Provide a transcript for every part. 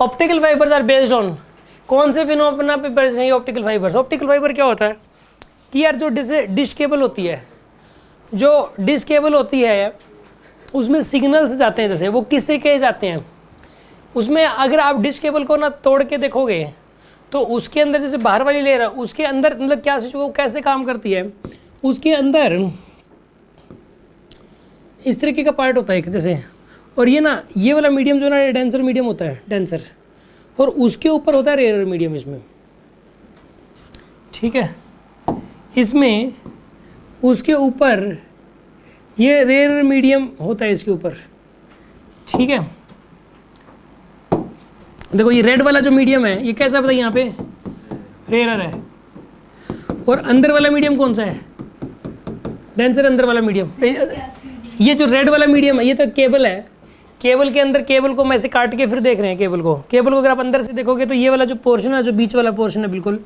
Optical fibers are based on, कौन से phenomena पे बेस्ड है ऑप्टिकल फाइबर्स? ऑप्टिकल फाइबर क्या होता है कि यार जो डिश केबल होती है, जो डिश केबल होती है उसमें सिग्नल्स जाते हैं, जैसे वो किस तरीके से जाते हैं उसमें, अगर आप डिश केबल को ना तोड़ के देखोगे तो उसके अंदर जैसे बाहर वाली लेयर है उसके अंदर मतलब क्या वो कैसे काम करती है, उसके अंदर इस तरीके का पार्ट होता है जैसे, और ये ना ये वाला मीडियम जो ना डेंसर मीडियम होता है, डेंसर, और उसके ऊपर होता है रेयर मीडियम इसमें, ठीक है। इसमें उसके ऊपर ये रेयर मीडियम होता है इसके ऊपर, ठीक है। देखो ये रेड वाला जो मीडियम है ये कैसा बताइए यहाँ पे रेयर है, और अंदर वाला मीडियम कौन सा है? डेंसर अंदर वाला मीडियम। ये जो रेड वाला मीडियम है ये तो केबल है, केबल के अंदर, केबल को मैं ऐसे काट के फिर देख रहे हैं केबल को अगर आप अंदर से देखोगे तो ये वाला जो पोर्शन है, जो बीच वाला पोर्शन है बिल्कुल,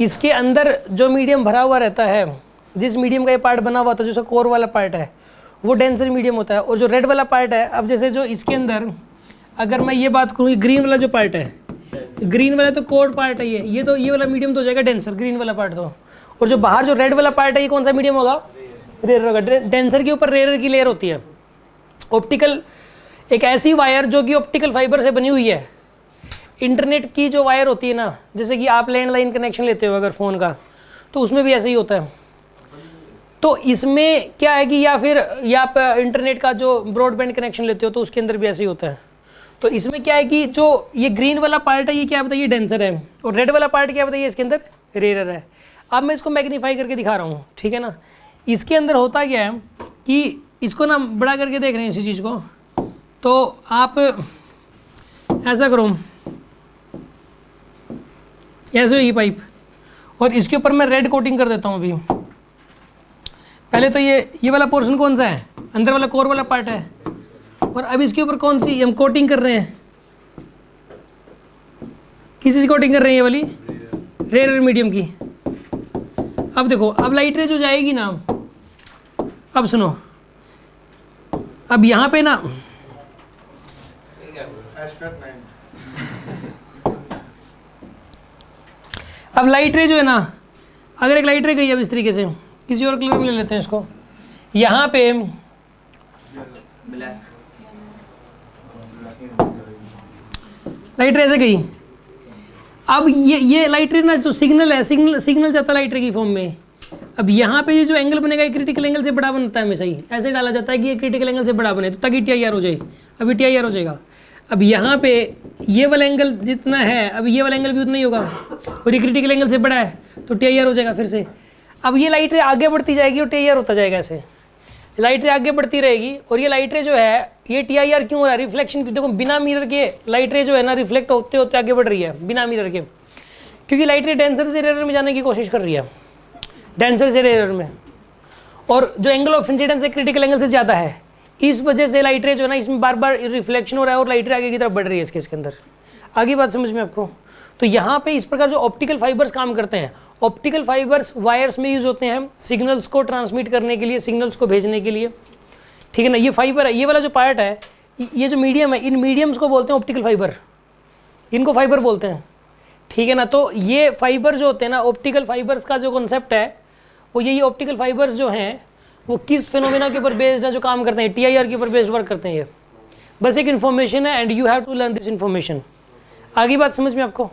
इसके अंदर जो मीडियम भरा हुआ रहता है, जिस मीडियम का ये पार्ट बना हुआ होता है, जो कोर वाला पार्ट है वो डेंसर मीडियम होता है। और जो रेड वाला पार्ट है, अब जैसे जो इसके अंदर अगर मैं ये बात करूँ, ग्रीन वाला जो पार्ट है, ग्रीन वाला तो कोर पार्ट है ये तो ये वाला मीडियम तो हो जाएगा डेंसर, ग्रीन वाला पार्ट तो, और जो बाहर जो रेड वाला पार्ट है ये कौन सा मीडियम होगा? रेयर होगा। डेंसर के ऊपर रेयर की लेयर होती है। ऑप्टिकल एक ऐसी वायर जो कि ऑप्टिकल फाइबर से बनी हुई है। इंटरनेट की जो वायर होती है ना, जैसे कि आप लैंडलाइन कनेक्शन लेते हो अगर फ़ोन का, तो उसमें भी ऐसे ही होता है। तो इसमें क्या है कि या फिर या आप इंटरनेट का जो ब्रॉडबैंड कनेक्शन लेते हो तो उसके अंदर भी ऐसे ही होता है। तो इसमें क्या है कि जो ये ग्रीन वाला पार्ट है ये क्या बताइए डेंसर है, और रेड वाला पार्ट क्या बताइए इसके अंदर रेयर है। अब मैं इसको मैग्नीफाई करके दिखा रहा हूँ, ठीक है ना। इसके अंदर होता क्या है कि इसको ना बड़ा करके देख रहे हैं इसी चीज़ को, तो आप ऐसा करो, ऐसे ये पाइप, और इसके ऊपर मैं रेड कोटिंग कर देता हूँ अभी। पहले तो ये वाला पोर्शन कौन सा है? अंदर वाला कोर वाला पार्ट है, और अब इसके ऊपर कौन सी हम कोटिंग कर रहे हैं? किसी से कोटिंग कर रहे हैं? ये वाली रेयर मीडियम की। अब देखो, अब लाइट रे जो जाएगी ना, अब सुनो, अब यहाँ पे ना अब लाइट रे जो है ना, अगर एक लाइट रे गई अब इस तरीके से, किसी और कलर में ले लेते हैं इसको, यहाँ पे लाइट रे से गई। अब ये लाइट रे ना जो सिग्नल है, सिग्नल जाता है लाइट रे की फॉर्म में। अब यहाँ पे ये जो एंगल बनेगा ये क्रिटिकल एंगल से बड़ा बनता है हमेशा ही, ऐसे डाला जाता है कि ये क्रिटिकल एंगल से बड़ा बने तो ताकि TIR हो जाए। अभी TIR हो जाएगा। अब यहाँ पे ये वाला एंगल जितना है, अब ये वाला एंगल भी उतना ही होगा, और ये क्रिटिकल एंगल से बड़ा है तो TIR हो जाएगा फिर से। अब ये लाइट रे आगे बढ़ती जाएगी और TIR होता जाएगा, ऐसे लाइट रे आगे बढ़ती रहेगी। और ये लाइट रे जो है ये TIR क्यों हो रहा है? रिफ्लेक्शन। देखो बिना मिरर के लाइट रे जो है ना रिफ्लेक्ट होते होते आगे बढ़ रही है बिना मिरर के, क्योंकि लाइट रे डेंसर से रेयर में जाने की कोशिश कर रही है, डेंसर से रेयर में, और जो एंगल ऑफ इंसिडेंस है क्रिटिकल एंगल से ज़्यादा है। इस वजह से लाइट रे जो है ना इसमें बार बार रिफ्लेक्शन हो रहा है और लाइट रे आगे की तरफ बढ़ रही है इसके अंदर। आगे बात समझ में आपको? तो यहाँ पे इस प्रकार जो ऑप्टिकल फाइबर्स काम करते हैं, ऑप्टिकल फाइबर्स वायर्स में यूज होते हैं सिग्नल्स को ट्रांसमिट करने के लिए, सिग्नल्स को भेजने के लिए, ठीक है ना। ये फाइबर है, ये वाला जो पार्ट है, ये जो मीडियम है, इन मीडियम्स को बोलते हैं ऑप्टिकल फाइबर, इनको फाइबर बोलते हैं, ठीक है ना। तो ये फाइबर जो होते हैं ना, ऑप्टिकल फाइबर्स का जो कॉन्सेप्ट है वो यही, ऑप्टिकल फाइबर्स जो हैं वो किस फिनोमेना के ऊपर बेस्ड है जो काम करते हैं? TIR के ऊपर बेस्ड वर्क करते हैं। ये बस एक इन्फॉर्मेशन है and you have to learn this information. आगे बात समझ में आपको?